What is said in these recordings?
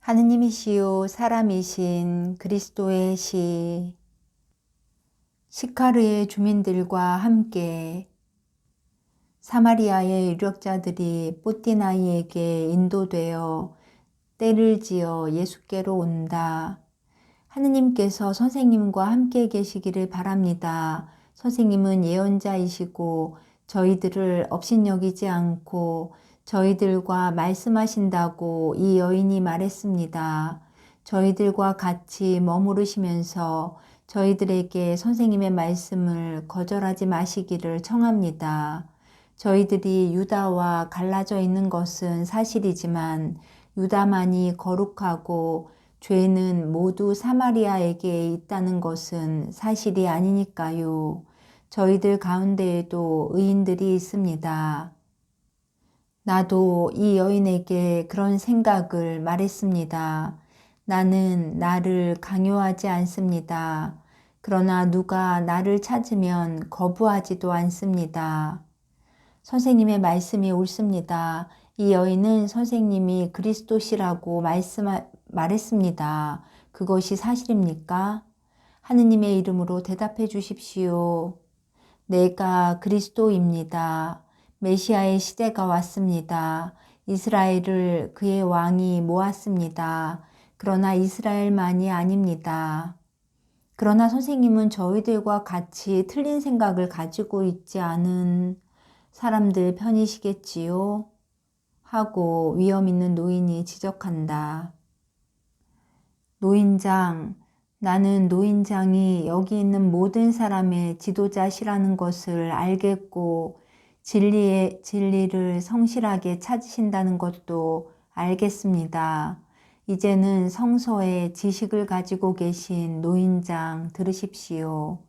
하느님이시요 사람이신 그리스도의 시. 시카르의 주민들과 함께 사마리아의 유력자들이 뽀띠나이에게 인도되어 떼를 지어 예수께로 온다. 하느님께서 선생님과 함께 계시기를 바랍니다. 선생님은 예언자이시고 저희들을 업신여기지 않고 저희들과 말씀하신다고 이 여인이 말했습니다. 저희들과 같이 머무르시면서 저희들에게 선생님의 말씀을 거절하지 마시기를 청합니다. 저희들이 유다와 갈라져 있는 것은 사실이지만 유다만이 거룩하고 죄는 모두 사마리아에게 있다는 것은 사실이 아니니까요. 저희들 가운데에도 의인들이 있습니다. 나도 이 여인에게 그런 생각을 말했습니다. 나는 나를 강요하지 않습니다. 그러나 누가 나를 찾으면 거부하지도 않습니다. 선생님의 말씀이 옳습니다. 이 여인은 선생님이 그리스도시라고 말했습니다. 그것이 사실입니까? 하느님의 이름으로 대답해 주십시오. 내가 그리스도입니다. 메시아의 시대가 왔습니다. 이스라엘을 그의 왕이 모았습니다. 그러나 이스라엘만이 아닙니다. 그러나 선생님은 저희들과 같이 틀린 생각을 가지고 있지 않은 사람들 편이시겠지요? 하고 위험 있는 노인이 지적한다. 노인장, 나는 노인장이 여기 있는 모든 사람의 지도자시라는 것을 알겠고 진리를 성실하게 찾으신다는 것도 알겠습니다. 이제는 성서의 지식을 가지고 계신 노인장 들으십시오.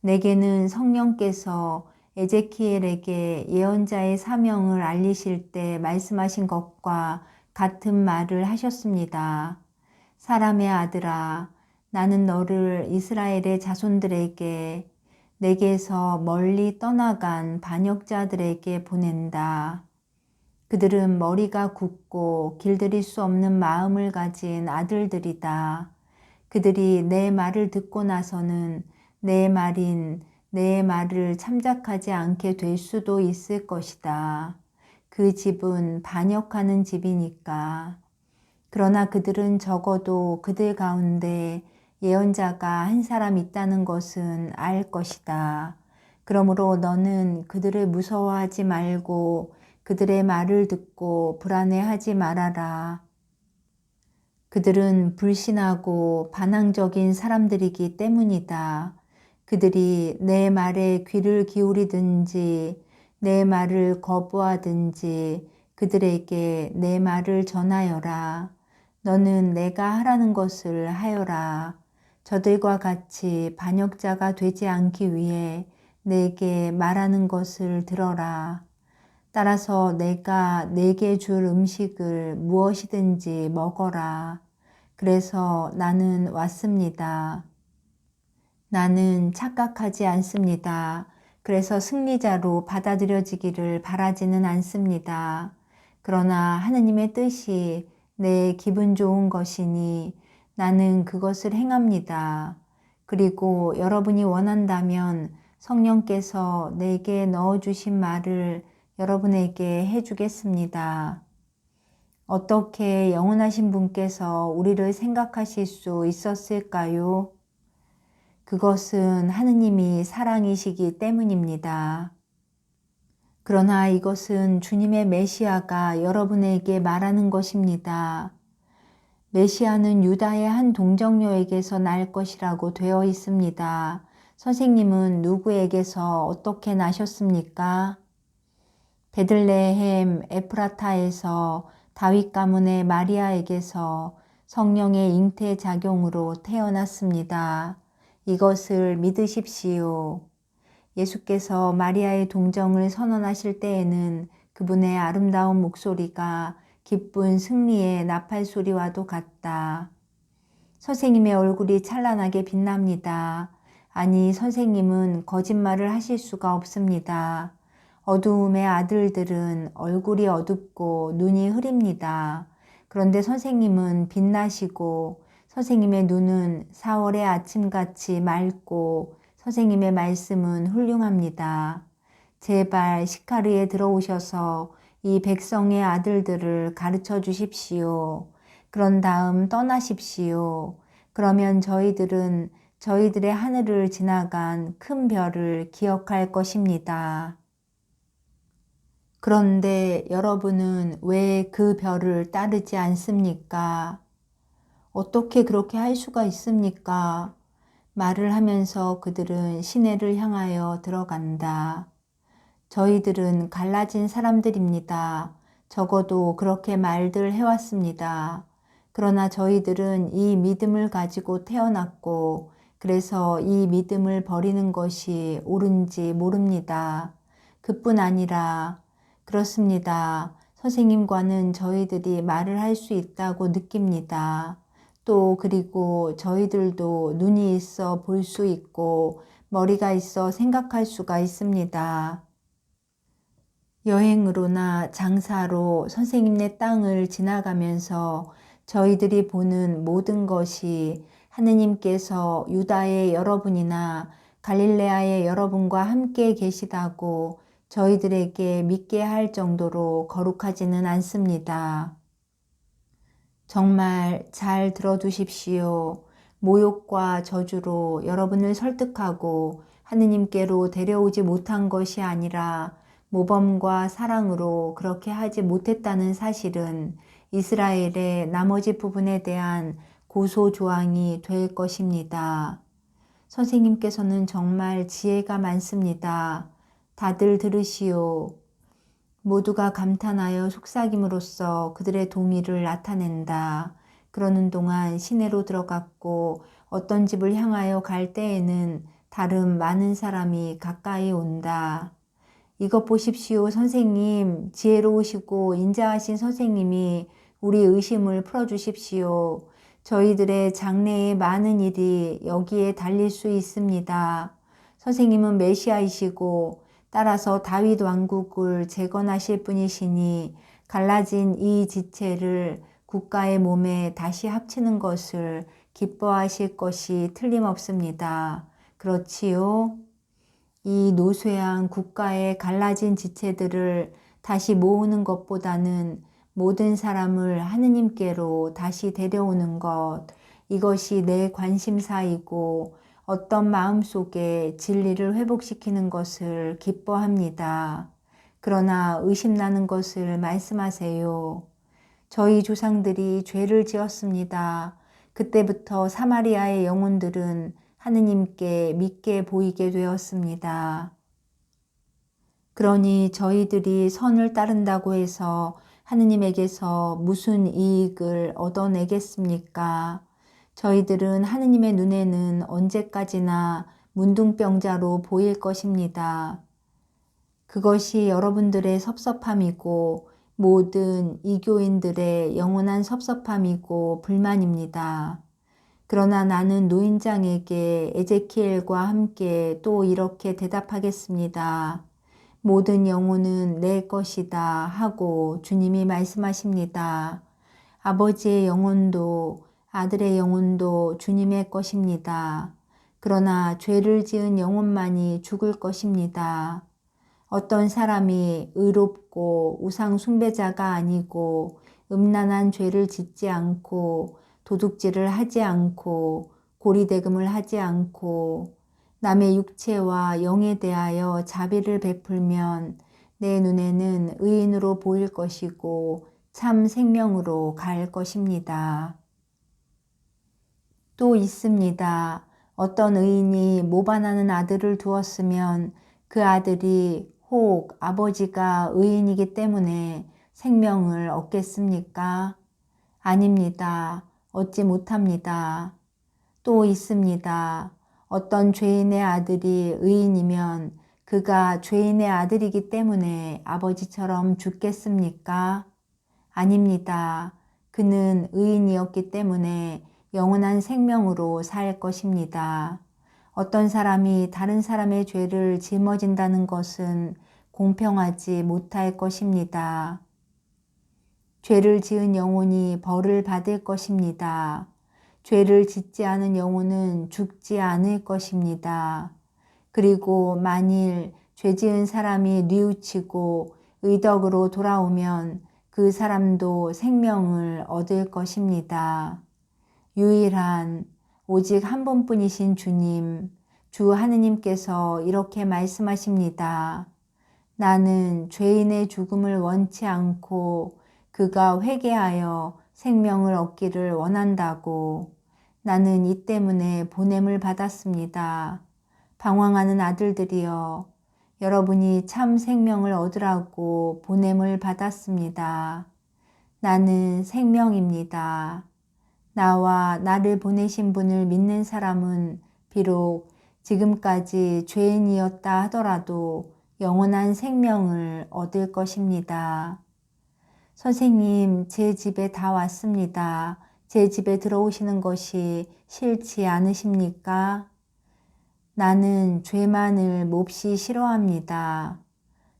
내게는 성령께서 에제키엘에게 예언자의 사명을 알리실 때 말씀하신 것과 같은 말을 하셨습니다. 사람의 아들아, 나는 너를 이스라엘의 자손들에게 내게서 멀리 떠나간 반역자들에게 보낸다. 그들은 머리가 굳고 길들일 수 없는 마음을 가진 아들들이다. 그들이 내 말을 듣고 나서는 내 말을 참작하지 않게 될 수도 있을 것이다. 그 집은 반역하는 집이니까. 그러나 그들은 적어도 그들 가운데 예언자가 한 사람 있다는 것은 알 것이다. 그러므로 너는 그들을 무서워하지 말고 그들의 말을 듣고 불안해하지 말아라. 그들은 불신하고 반항적인 사람들이기 때문이다. 그들이 내 말에 귀를 기울이든지 내 말을 거부하든지 그들에게 내 말을 전하여라. 너는 내가 하라는 것을 하여라. 저들과 같이 반역자가 되지 않기 위해 내게 말하는 것을 들어라. 따라서 내가 내게 줄 음식을 무엇이든지 먹어라. 그래서 나는 왔습니다. 나는 착각하지 않습니다. 그래서 승리자로 받아들여지기를 바라지는 않습니다. 그러나 하느님의 뜻이 내 기분 좋은 것이니 나는 그것을 행합니다. 그리고 여러분이 원한다면 성령께서 내게 넣어주신 말을 여러분에게 해주겠습니다. 어떻게 영원하신 분께서 우리를 생각하실 수 있었을까요? 그것은 하느님이 사랑이시기 때문입니다. 그러나 이것은 주님의 메시아가 여러분에게 말하는 것입니다. 메시아는 유다의 한 동정녀에게서 날 것이라고 되어 있습니다. 선생님은 누구에게서 어떻게 나셨습니까? 베들레헴 에프라타에서 다윗 가문의 마리아에게서 성령의 잉태작용으로 태어났습니다. 이것을 믿으십시오. 예수께서 마리아의 동정을 선언하실 때에는 그분의 아름다운 목소리가 기쁜 승리의 나팔 소리와도 같다. 선생님의 얼굴이 찬란하게 빛납니다. 아니, 선생님은 거짓말을 하실 수가 없습니다. 어두움의 아들들은 얼굴이 어둡고 눈이 흐립니다. 그런데 선생님은 빛나시고 선생님의 눈은 4월의 아침같이 맑고 선생님의 말씀은 훌륭합니다. 제발 시카르에 들어오셔서 이 백성의 아들들을 가르쳐 주십시오. 그런 다음 떠나십시오. 그러면 저희들은 저희들의 하늘을 지나간 큰 별을 기억할 것입니다. 그런데 여러분은 왜 그 별을 따르지 않습니까? 어떻게 그렇게 할 수가 있습니까? 말을 하면서 그들은 시내를 향하여 들어간다. 저희들은 갈라진 사람들입니다. 적어도 그렇게 말들 해왔습니다. 그러나 저희들은 이 믿음을 가지고 태어났고 그래서 이 믿음을 버리는 것이 옳은지 모릅니다. 그뿐 아니라 그렇습니다. 선생님과는 저희들이 말을 할 수 있다고 느낍니다. 또 그리고 저희들도 눈이 있어 볼 수 있고 머리가 있어 생각할 수가 있습니다. 여행으로나 장사로 선생님네 땅을 지나가면서 저희들이 보는 모든 것이 하느님께서 유다의 여러분이나 갈릴레아의 여러분과 함께 계시다고 저희들에게 믿게 할 정도로 거룩하지는 않습니다. 정말 잘 들어두십시오. 모욕과 저주로 여러분을 설득하고 하느님께로 데려오지 못한 것이 아니라 모범과 사랑으로 그렇게 하지 못했다는 사실은 이스라엘의 나머지 부분에 대한 고소조항이 될 것입니다. 선생님께서는 정말 지혜가 많습니다. 다들 들으시오. 모두가 감탄하여 속삭임으로써 그들의 동의를 나타낸다. 그러는 동안 시내로 들어갔고 어떤 집을 향하여 갈 때에는 다른 많은 사람이 가까이 온다. 이것 보십시오, 선생님. 지혜로우시고 인자하신 선생님이 우리 의심을 풀어주십시오. 저희들의 장래의 많은 일이 여기에 달릴 수 있습니다. 선생님은 메시아이시고 따라서 다윗 왕국을 재건하실 분이시니 갈라진 이 지체를 국가의 몸에 다시 합치는 것을 기뻐하실 것이 틀림없습니다. 그렇지요? 이 노쇠한 국가의 갈라진 지체들을 다시 모으는 것보다는 모든 사람을 하느님께로 다시 데려오는 것, 이것이 내 관심사이고 어떤 마음속에 진리를 회복시키는 것을 기뻐합니다. 그러나 의심나는 것을 말씀하세요. 저희 조상들이 죄를 지었습니다. 그때부터 사마리아의 영혼들은 하느님께 믿게 보이게 되었습니다. 그러니 저희들이 선을 따른다고 해서 하느님에게서 무슨 이익을 얻어내겠습니까? 저희들은 하느님의 눈에는 언제까지나 문둥병자로 보일 것입니다. 그것이 여러분들의 섭섭함이고 모든 이교인들의 영원한 섭섭함이고 불만입니다. 그러나 나는 노인장에게 에제키엘과 함께 또 이렇게 대답하겠습니다. 모든 영혼은 내 것이다 하고 주님이 말씀하십니다. 아버지의 영혼도 아들의 영혼도 주님의 것입니다. 그러나 죄를 지은 영혼만이 죽을 것입니다. 어떤 사람이 의롭고 우상 숭배자가 아니고 음란한 죄를 짓지 않고 도둑질을 하지 않고 고리대금을 하지 않고 남의 육체와 영에 대하여 자비를 베풀면 내 눈에는 의인으로 보일 것이고 참 생명으로 갈 것입니다. 또 있습니다. 어떤 의인이 모반하는 아들을 두었으면 그 아들이 혹 아버지가 의인이기 때문에 생명을 얻겠습니까? 아닙니다. 얻지 못합니다. 또 있습니다. 어떤 죄인의 아들이 의인이면 그가 죄인의 아들이기 때문에 아버지처럼 죽겠습니까? 아닙니다. 그는 의인이었기 때문에 영원한 생명으로 살 것입니다. 어떤 사람이 다른 사람의 죄를 짊어진다는 것은 공평하지 못할 것입니다. 죄를 지은 영혼이 벌을 받을 것입니다. 죄를 짓지 않은 영혼은 죽지 않을 것입니다. 그리고 만일 죄 지은 사람이 뉘우치고 의덕으로 돌아오면 그 사람도 생명을 얻을 것입니다. 유일한 오직 한 분뿐이신 주님, 주 하느님께서 이렇게 말씀하십니다. 나는 죄인의 죽음을 원치 않고 그가 회개하여 생명을 얻기를 원한다고. 나는 이 때문에 보냄을 받았습니다. 방황하는 아들들이여, 여러분이 참 생명을 얻으라고 보냄을 받았습니다. 나는 생명입니다. 나와 나를 보내신 분을 믿는 사람은 비록 지금까지 죄인이었다 하더라도 영원한 생명을 얻을 것입니다. 선생님, 제 집에 다 왔습니다. 제 집에 들어오시는 것이 싫지 않으십니까? 나는 죄만을 몹시 싫어합니다.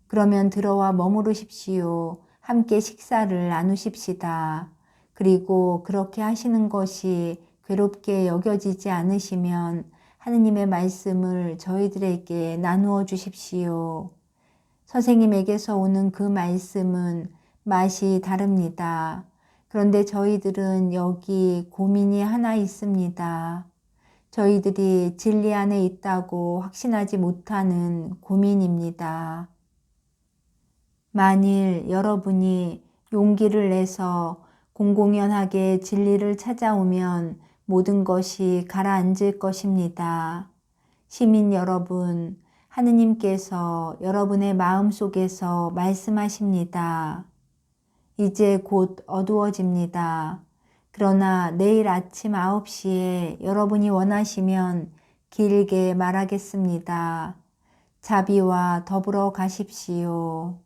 그러면 들어와 머무르십시오. 함께 식사를 나누십시다. 그리고 그렇게 하시는 것이 괴롭게 여겨지지 않으시면 하느님의 말씀을 저희들에게 나누어 주십시오. 선생님에게서 오는 그 말씀은 맛이 다릅니다. 그런데 저희들은 여기 고민이 하나 있습니다. 저희들이 진리 안에 있다고 확신하지 못하는 고민입니다. 만일 여러분이 용기를 내서 공공연하게 진리를 찾아오면 모든 것이 가라앉을 것입니다. 시민 여러분, 하느님께서 여러분의 마음속에서 말씀하십니다. 이제 곧 어두워집니다. 그러나 내일 아침 9시에 여러분이 원하시면 길게 말하겠습니다. 자비와 더불어 가십시오.